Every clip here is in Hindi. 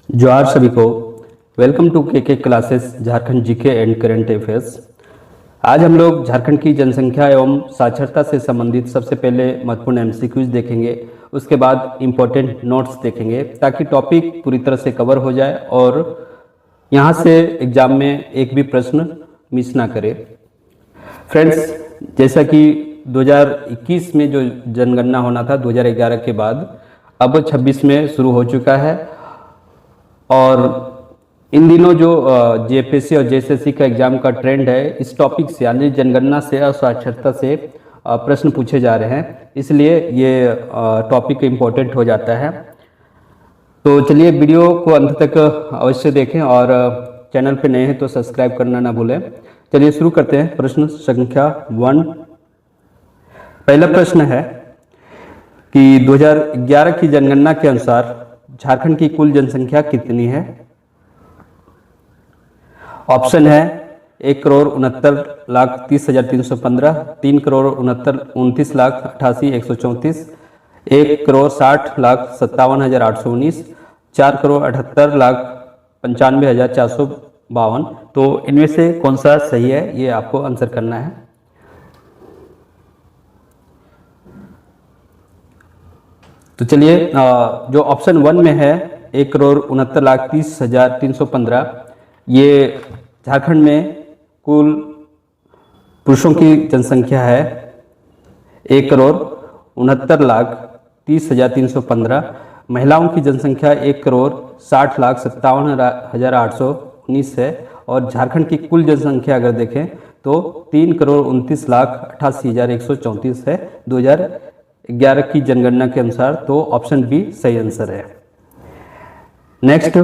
जोहार सभी को। वेलकम टू के classes Jharkhand GK and current affairs. आज हम लोग झारखंड की जनसंख्या एवं साक्षरता से संबंधित सबसे पहले महत्वपूर्ण एमसीक्यूज देखेंगे, उसके बाद इम्पोर्टेंट नोट्स देखेंगे ताकि टॉपिक पूरी तरह से कवर हो जाए और यहाँ से एग्जाम में एक भी प्रश्न मिस ना करे। फ्रेंड्स, जैसा कि 2021 में जो जनगणना होना था 2011 के बाद, अब 26 में शुरू हो चुका है और इन दिनों जो जेपीएससी और जेएसएससी का एग्जाम का ट्रेंड है, इस टॉपिक से यानी जनगणना से और साक्षरता से प्रश्न पूछे जा रहे हैं, इसलिए ये टॉपिक इम्पोर्टेंट हो जाता है। तो चलिए वीडियो को अंत तक अवश्य देखें और चैनल पे नए हैं तो सब्सक्राइब करना ना भूलें। चलिए शुरू करते हैं। प्रश्न संख्या 1। पहला प्रश्न है कि 2011 की जनगणना के अनुसार झारखंड की कुल जनसंख्या कितनी है? ऑप्शन है 1,69,30,315, 3,69,29,88,134, 1,60,57,819, 4,78,95,452। तो इनमें से कौन सा सही है, ये आपको आंसर करना है। तो चलिए, जो ऑप्शन 1 में है 1,69,30,315, ये झारखंड में कुल पुरुषों की जनसंख्या है 1,69,30,315, महिलाओं की जनसंख्या 1,60,57,819 है और झारखंड की कुल जनसंख्या अगर देखें तो 3,29,88,134 है 2011 की जनगणना के अनुसार। तो ऑप्शन बी सही आंसर है। नेक्स्ट,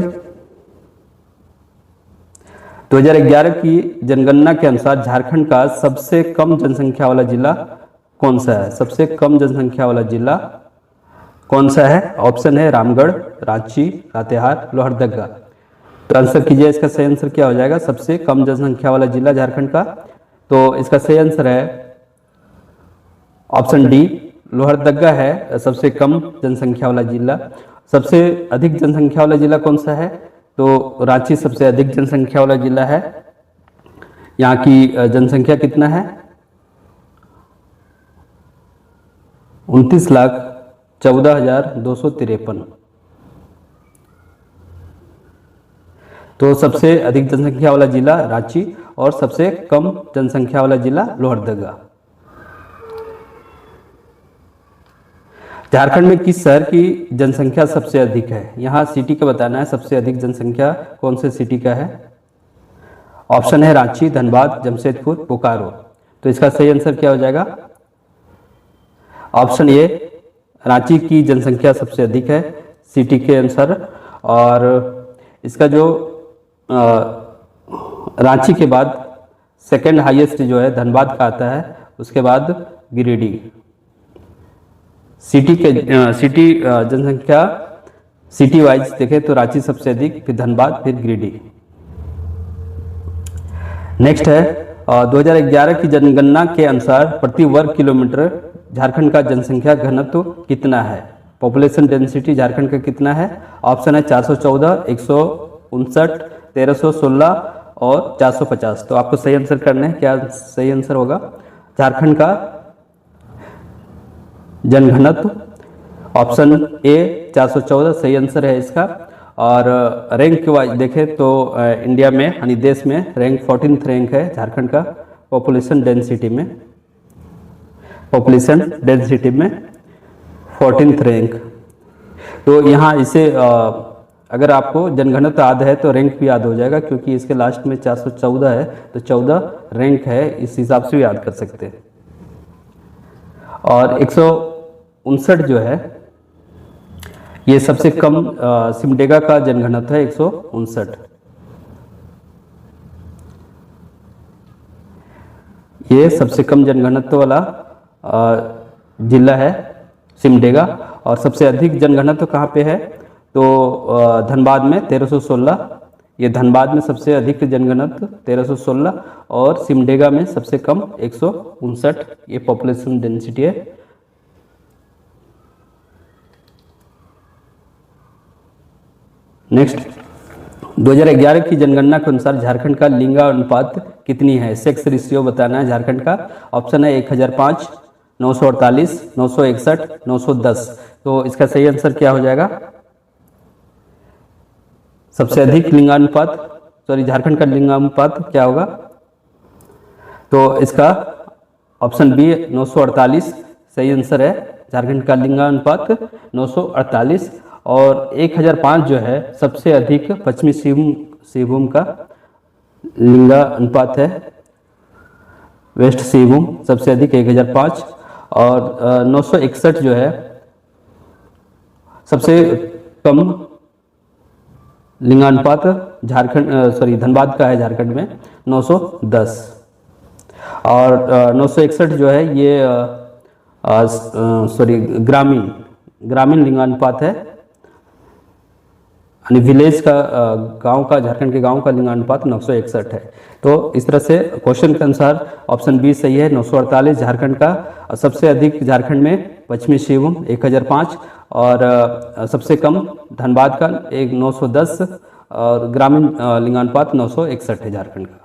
2011 की जनगणना के अनुसार झारखंड का सबसे कम जनसंख्या वाला जिला कौन सा है? सबसे कम जनसंख्या वाला जिला कौन सा है? ऑप्शन है रामगढ़, रांची, लातेहार, लोहरदगा। तो आंसर कीजिए, इसका सही आंसर क्या हो जाएगा? सबसे कम जनसंख्या वाला जिला झारखंड का, तो इसका सही आंसर है ऑप्शन डी, लोहरदगा है सबसे कम जनसंख्या वाला जिला। सबसे अधिक जनसंख्या वाला जिला कौन सा है? तो रांची सबसे अधिक जनसंख्या वाला जिला है। यहाँ की जनसंख्या कितना है? 29,14,253। तो सबसे अधिक जनसंख्या वाला जिला रांची और सबसे कम जनसंख्या वाला जिला लोहरदगा। झारखंड में किस शहर की जनसंख्या सबसे अधिक है? यहाँ सिटी का बताना है, सबसे अधिक जनसंख्या कौन से सिटी का है? ऑप्शन है रांची, धनबाद, जमशेदपुर, बोकारो। तो इसका सही आंसर क्या हो जाएगा? ऑप्शन ए, रांची की जनसंख्या सबसे अधिक है सिटी के अनुसार। और इसका जो रांची के बाद सेकंड हाईएस्ट जो है धनबाद का आता है, उसके बाद गिरिडीह। सिटी जनसंख्या सिटी वाइज देखें तो रांची सबसे अधिक, फिर धनबाद, फिर गिरिडीह। नेक्स्ट है 2011 की जनगणना के अनुसार प्रति वर्ग किलोमीटर झारखंड का जनसंख्या घनत्व कितना है? पॉपुलेशन डेंसिटी झारखंड का कितना है? ऑप्शन है 414, 159, 1316 और 450। तो आपको सही आंसर करना है। क्या सही आंसर होगा? झारखंड का जनघनत्व ऑप्शन ए 414 सही आंसर है इसका। और रैंक वाइज देखें तो इंडिया में यानी देश में रैंक 14th रैंक है झारखंड का पॉपुलेशन डेंसिटी में 14th रैंक। तो यहाँ इसे अगर आपको जनगणना याद है तो रैंक भी याद हो जाएगा, क्योंकि इसके लास्ट में 414 है तो 14 रैंक है, इस हिसाब से भी याद कर सकते हैं। और 159 जो है ये सबसे कम सिमडेगा का जनघनत्व है 159। ये सबसे कम जनघनत्व वाला जिला है सिमडेगा। और सबसे अधिक जनघनत्व कहाँ पे है? तो धनबाद में 1316। ये धनबाद में सबसे अधिक जनघनत्व 1316 और सिमडेगा में सबसे कम 159। ये पॉपुलेशन डेंसिटी है। नेक्स्ट, 2011 की जनगणना के अनुसार झारखंड का लिंगानुपात कितनी है? सेक्स रेशियो बताना है झारखंड का। ऑप्शन है 1005, 948, 961, 910। तो इसका सही आंसर क्या हो जाएगा? सबसे अधिक लिंगानुपात, सॉरी झारखंड का लिंगानुपात क्या होगा? तो इसका ऑप्शन बी 948 सही आंसर है। झारखंड का लिंगानुपात 948 और 1005 जो है सबसे अधिक पश्चिमी सिंहभूम का लिंगानुपात है। वेस्ट सिंहभूम सबसे अधिक 1005 और 961 जो है सबसे कम लिंगानुपात झारखंड सॉरी धनबाद का है, झारखंड में 910 और 961 जो है ये सॉरी ग्रामीण लिंगानुपात है, यानी विलेज का गांव का, झारखंड के गांव का लिंगानुपात 961 है। तो इस तरह से क्वेश्चन के अनुसार ऑप्शन बी सही है। 948 झारखंड का, सबसे अधिक झारखंड में पश्चिमी सिंहभूम 1005 और सबसे कम धनबाद का 910 और ग्रामीण लिंगानुपात 961 है झारखंड का।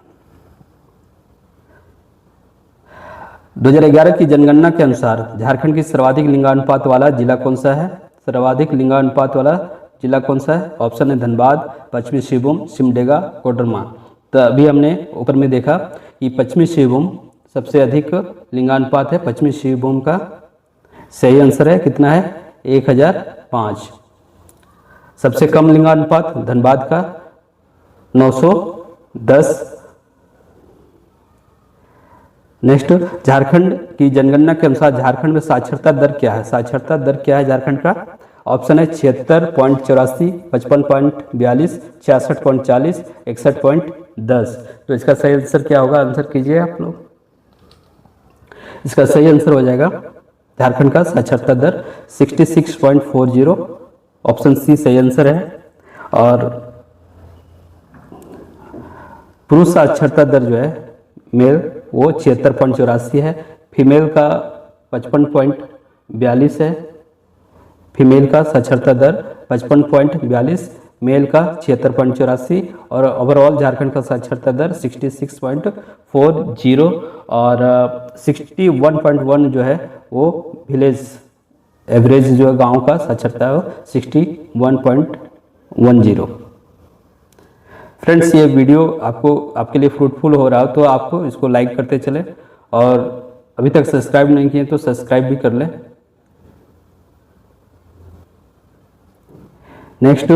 2011 की जनगणना के अनुसार झारखंड की सर्वाधिक लिंगानुपात वाला जिला कौन सा है? सर्वाधिक लिंगानुपात वाला जिला कौन सा है? ऑप्शन है धनबाद, पश्चिमी सिंहभूम, सिमडेगा, कोडरमा। तो अभी हमने ऊपर में देखा कि पश्चिमी सिंहभूम सबसे अधिक लिंगानुपात है। पश्चिमी सिंहभूम का सही आंसर है कितना है? 1005। सबसे कम लिंगानुपात धनबाद का 910। नेक्स्ट, झारखंड की जनगणना के अनुसार झारखंड में साक्षरता दर क्या है? साक्षरता दर क्या है झारखंड का? ऑप्शन है 76.84, 55.42, 66.40, 61.10। तो इसका सही आंसर क्या होगा? आंसर कीजिए आप लोग। इसका सही आंसर हो जाएगा झारखंड का साक्षरता दर 66.40, ऑप्शन सी सही आंसर है। और पुरुष साक्षरता दर जो है मेल वो 76.84 है, फीमेल का 55.42 है। फीमेल का साक्षरता दर 55.42, मेल का 76.84 और ओवरऑल झारखंड का साक्षरता दर 66.40 और 61.1 जो है वो विलेज एवरेज जो है गांव का साक्षरता है वो 61.10। फ्रेंड्स, ये वीडियो आपके लिए फ्रूटफुल हो रहा हो तो आपको इसको लाइक करते चले और अभी तक सब्सक्राइब नहीं किए तो सब्सक्राइब भी कर लें। नेक्स्ट,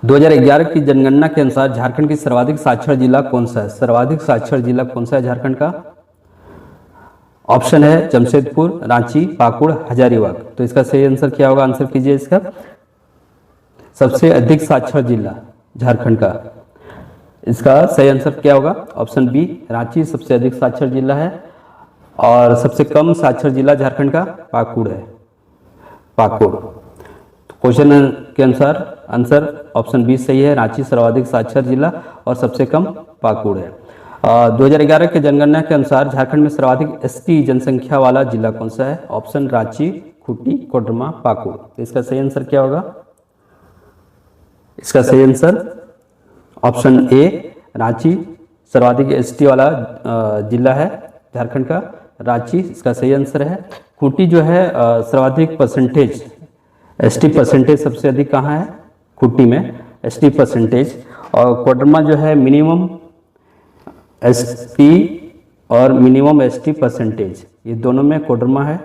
2011 की जनगणना के अनुसार झारखंड की सर्वाधिक साक्षर जिला कौन सा है? सर्वाधिक साक्षर जिला कौन सा है झारखंड का? ऑप्शन है जमशेदपुर, रांची, पाकुड़, हजारीबाग। तो इसका सही आंसर क्या होगा? आंसर कीजिए इसका। सबसे अधिक साक्षर जिला झारखंड का, इसका सही आंसर क्या होगा? ऑप्शन बी रांची सबसे अधिक साक्षर जिला है और सबसे कम साक्षर जिला झारखंड का पाकुड़ है, पाकुड़। क्वेश्चन के अनुसार आंसर ऑप्शन बी सही है, रांची सर्वाधिक साक्षर जिला और सबसे कम पाकुड़ है। 2011 के जनगणना के अनुसार झारखंड में सर्वाधिक एसटी जनसंख्या वाला जिला कौन सा है? ऑप्शन रांची, खूंटी, कोडरमा, पाकुड़। तो इसका सही आंसर क्या होगा? इसका सही आंसर ऑप्शन ए रांची सर्वाधिक एसटी वाला जिला है झारखंड का, रांची इसका सही आंसर है। खूंटी जो है सर्वाधिक परसेंटेज एसटी परसेंटेज सबसे अधिक कहाँ है? खूंटी में एसटी परसेंटेज। और कोडरमा जो है मिनिमम एसटी और मिनिमम एसटी परसेंटेज, ये दोनों में कोडरमा है।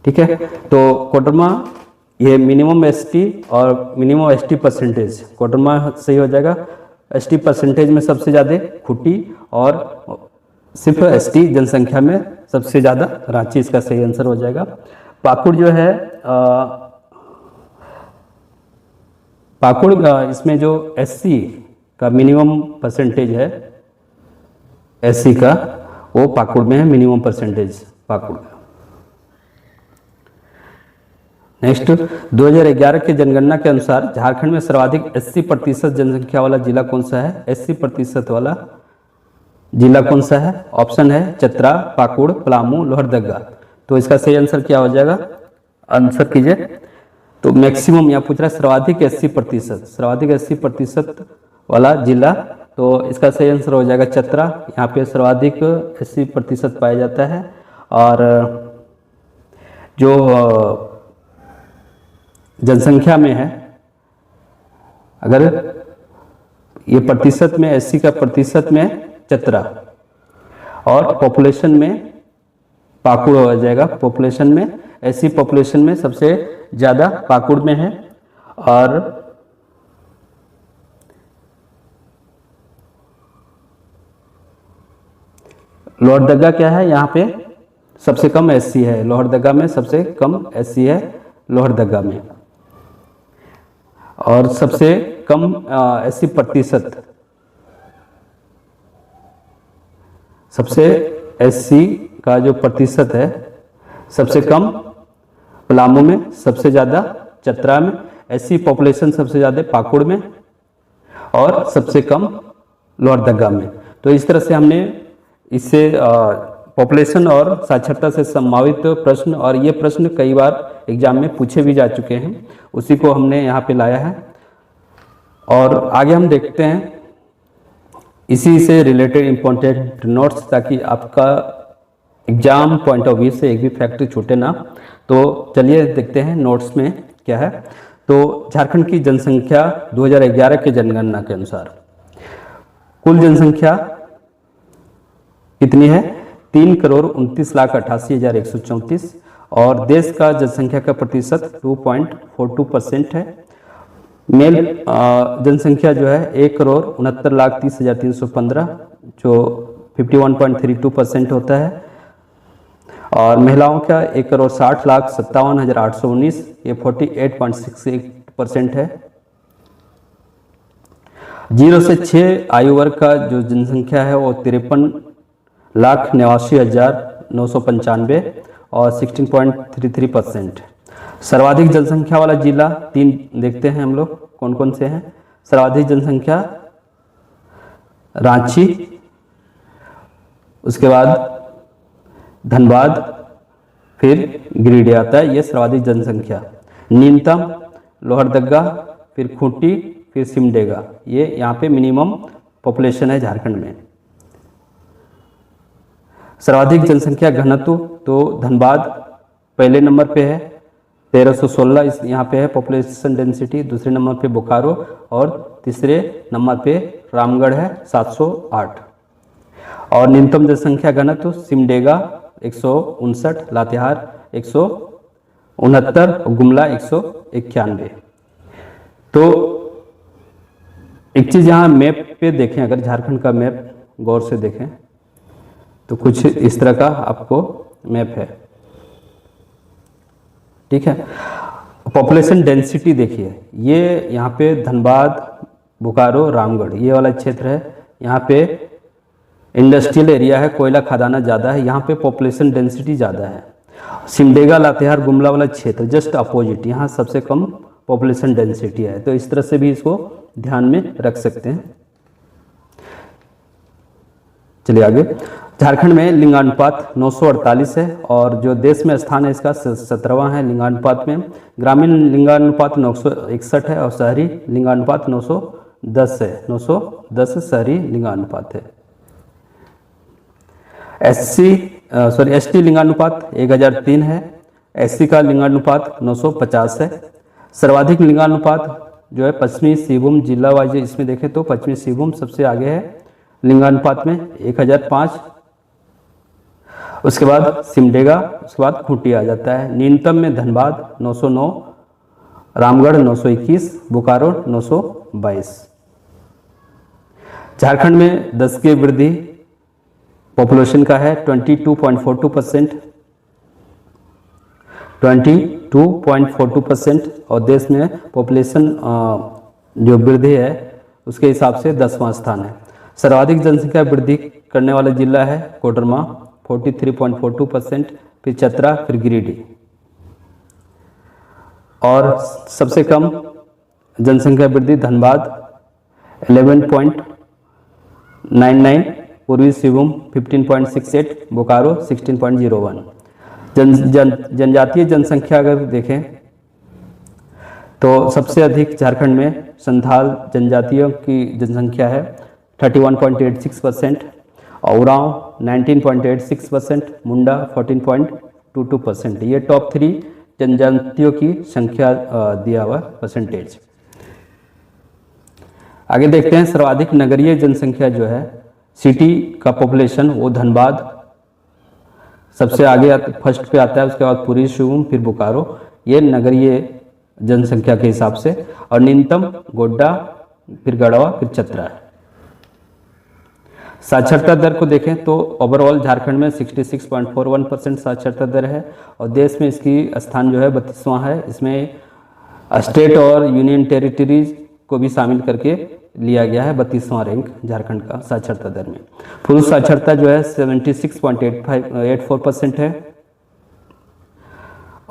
ठीक है, तो कोडरमा ये मिनिमम एसटी और मिनिमम एसटी परसेंटेज, कोडरमा सही हो जाएगा। एसटी परसेंटेज में सबसे ज़्यादा खूंटी और सिर्फ एसटी जनसंख्या में सबसे ज़्यादा रांची, इसका सही आंसर हो जाएगा। पाकुड़ जो है पाकुड़ इसमें जो एससी का मिनिमम परसेंटेज है, एससी का वो पाकुड़ में है मिनिमम परसेंटेज पाकुड़ का। नेक्स्ट, 2011 के जनगणना के अनुसार झारखंड में सर्वाधिक 80% जनसंख्या वाला जिला कौन सा है? 80% वाला जिला कौन सा है? ऑप्शन है चतरा, पाकुड़, पलामू, लोहरदगा। तो इसका सही आंसर क्या हो जाएगा? आंसर कीजिए। तो मैक्सिमम यहाँ पूछ रहा है सर्वाधिक 80%, सर्वाधिक 80% वाला जिला, तो इसका सही आंसर हो जाएगा चतरा। यहाँ पे सर्वाधिक 80% पाया जाता है। और जो जनसंख्या में है, अगर ये प्रतिशत में 80 का प्रतिशत में चतरा, और पॉपुलेशन में पाकुड़ हो जाएगा। पॉपुलेशन में 80 पॉपुलेशन में सबसे ज़्यादा पाकुड़ में है। और लोहरदगा क्या है, यहाँ पे सबसे कम 80 है। लोहरदगा में सबसे कम 80 है लोहरदगा में। और सबसे कम 80%, सबसे 80 का जो प्रतिशत है, सबसे कम पलामू में, सबसे ज़्यादा चतरा में, 80 पॉपुलेशन सबसे ज़्यादा पाकुड़ में, और सबसे कम लोहरदगा में। तो इस तरह से हमने इससे पॉपुलेशन और साक्षरता से संभावित प्रश्न, और ये प्रश्न कई बार एग्जाम में पूछे भी जा चुके हैं, उसी को हमने यहाँ पे लाया है। और आगे हम देखते हैं इसी से रिलेटेड इम्पोर्टेंट नोट्स, ताकि आपका एग्जाम पॉइंट ऑफ व्यू से एक भी फैक्ट छूटे ना। तो चलिए देखते हैं नोट्स में क्या है। तो झारखंड की जनसंख्या 2011 के जनगणना के अनुसार कुल जनसंख्या कितनी है? 3,29,88,134, और देश का जनसंख्या का प्रतिशत 2.42% है। मेल जनसंख्या जो है 1,69,30,315, जो 51.32% होता है। और महिलाओं का 1,60,57,819, ये 48.68% है। 0 से 6 आयु वर्ग का जो जनसंख्या है वो 53,89,995 और 16.33%। सर्वाधिक जनसंख्या वाला जिला 3 देखते हैं हम लोग कौन कौन से हैं। सर्वाधिक जनसंख्या रांची, उसके बाद धनबाद, फिर गिरिडीह आता है, ये सर्वाधिक जनसंख्या। न्यूनतम लोहरदगा, फिर खूंटी, फिर सिमडेगा, ये यहाँ पे मिनिमम पॉपुलेशन है झारखंड में। सर्वाधिक जनसंख्या घनत्व तो धनबाद पहले नंबर पे है 1316, यहाँ पे है पॉपुलेशन डेंसिटी। दूसरे नंबर पे बोकारो, और तीसरे नंबर पे रामगढ़ है 708। और न्यूनतम जनसंख्या घनत्व सिमडेगा 159, लातेहार 169, गुमला 191। तो एक चीज़ यहाँ मैप पे देखें, अगर झारखंड का मैप गौर से देखें तो कुछ इस तरह का आपको मैप है, ठीक है। पॉपुलेशन डेंसिटी देखिए, ये यहाँ पे धनबाद, बोकारो, रामगढ़, ये वाला क्षेत्र है। यहाँ पे इंडस्ट्रियल एरिया है, कोयला खदाना ज़्यादा है, यहाँ पे पॉपुलेशन डेंसिटी ज़्यादा है। सिमडेगा, लातेहार, गुमला वाला क्षेत्र जस्ट अपोजिट, यहाँ सबसे कम पॉपुलेशन डेंसिटी है। तो इस तरह से भी इसको ध्यान में रख सकते हैं। चलिए आगे। झारखंड में लिंगानुपात 948 है, और जो देश में स्थान है इसका 17वां है लिंगानुपात में। ग्रामीण लिंगानुपात 961 है, और शहरी लिंगानुपात 910 है। 910 शहरी लिंगानुपात है। एसटी लिंगानुपात 1003 है। एससी का लिंगानुपात 950 है। सर्वाधिक लिंगानुपात जो है पश्चिमी सिंहभूम जिला वाइज इसमें देखें तो पश्चिमी सिंहभूम सबसे आगे है लिंगानुपात में 1005। उसके बाद सिमडेगा, उसके बाद खूंटी आ जाता है। न्यूनतम में धनबाद 909, रामगढ़ 921, बोकारो 922। झारखंड में 10 की वृद्धि पॉपुलेशन का है 22.42%, 22.42%, और देश में पॉपुलेशन जो वृद्धि है उसके हिसाब से 10वां स्थान है। सर्वाधिक जनसंख्या वृद्धि करने वाला जिला है कोडरमा 43.42%, फिर चतरा, फिर गिरिडीह। और सबसे कम जनसंख्या वृद्धि धनबाद 11.99, पूर्वी सिंहभूम 15.68, बोकारो 16.01। जनजातीय जनसंख्या अगर देखें तो सबसे अधिक झारखंड में संथाल जनजातियों की जनसंख्या है 31.86%, ओरांव 19.86%, मुंडा 14.22%। ये टॉप 3 जनजातियों की संख्या दिया हुआ परसेंटेज। आगे देखते हैं सर्वाधिक नगरीय जनसंख्या जो है सिटी का पॉपुलेशन, वो धनबाद सबसे आगे फर्स्ट पे आता है, उसके बाद पुरी, शिवम, फिर बोकारो, ये नगरीय जनसंख्या के हिसाब से, और न्यूनतम गोड्डा, फिर गढ़वा, फिर चतरा है। साक्षरता दर को देखें तो ओवरऑल झारखंड में 66.41% साक्षरता दर है और देश में इसकी स्थान जो है 32वां है। इसमें स्टेट और यूनियन टेरिटरीज को भी शामिल करके लिया गया है 32वां रैंक झारखंड का साक्षरता दर में। पुरुष साक्षरता जो है 76.84% है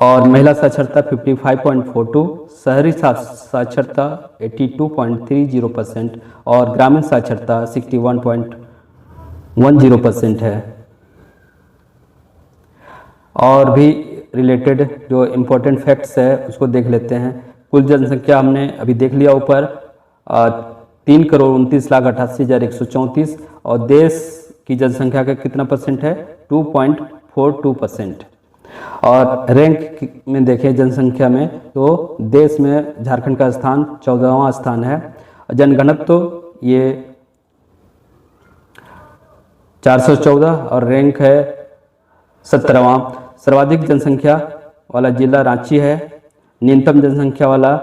और महिला साक्षरता 55.42, शहरी साक्षरता 82.30% और ग्रामीण साक्षरता 61.10% है। और भी रिलेटेड जो इम्पोर्टेंट फैक्ट्स है उसको देख लेते हैं। कुल जनसंख्या हमने अभी देख लिया ऊपर 3,29,88,134 और देश की जनसंख्या का कितना परसेंट है 2.42%। और रैंक में देखें जनसंख्या में तो देश में झारखंड का स्थान 14वां स्थान है। जनघनत्व तो ये 414 और रैंक है 17वां। सर्वाधिक जनसंख्या वाला जिला रांची है, न्यूनतम जनसंख्या वाला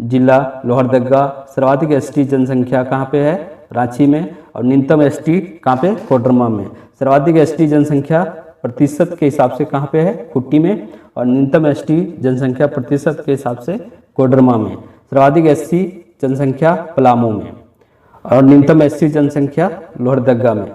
जिला लोहरदगा। सर्वाधिक एसटी जनसंख्या कहाँ पे है रांची में और न्यूनतम एसटी कहाँ पे कोडरमा में। सर्वाधिक एसटी जनसंख्या प्रतिशत के हिसाब से कहाँ पे है खुट्टी में और न्यूनतम एसटी जनसंख्या प्रतिशत के हिसाब से कोडरमा में। सर्वाधिक एससी जनसंख्या पलामू में और न्यूनतम एससी जनसंख्या लोहरदगा में।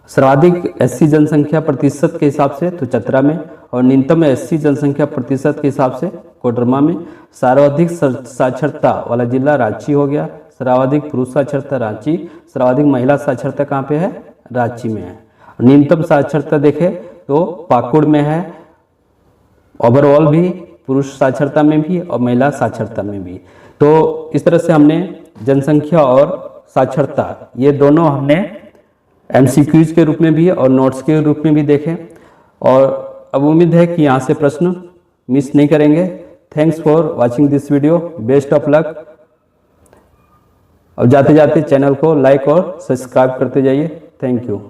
सर्वाधिक एससी जनसंख्या प्रतिशत के हिसाब से तो चतरा में और न्यूनतम एससी जनसंख्या प्रतिशत के हिसाब से कोडरमा में। सर्वाधिक साक्षरता वाला जिला रांची हो गया। सर्वाधिक पुरुष साक्षरता रांची। सर्वाधिक महिला साक्षरता कहाँ पे है रांची में है। न्यूनतम साक्षरता देखें तो पाकुड़ में है, ओवरऑल भी पुरुष साक्षरता में भी और महिला साक्षरता में भी। तो इस तरह से हमने जनसंख्या और साक्षरता ये दोनों हमने एमसीक्यूज के रूप में भी और नोट्स के रूप में भी देखें और अब उम्मीद है कि यहाँ से प्रश्न मिस नहीं करेंगे। Thanks for watching this video, best of luck. और जाते जाते चैनल को लाइक और सब्सक्राइब करते जाइए। Thank you.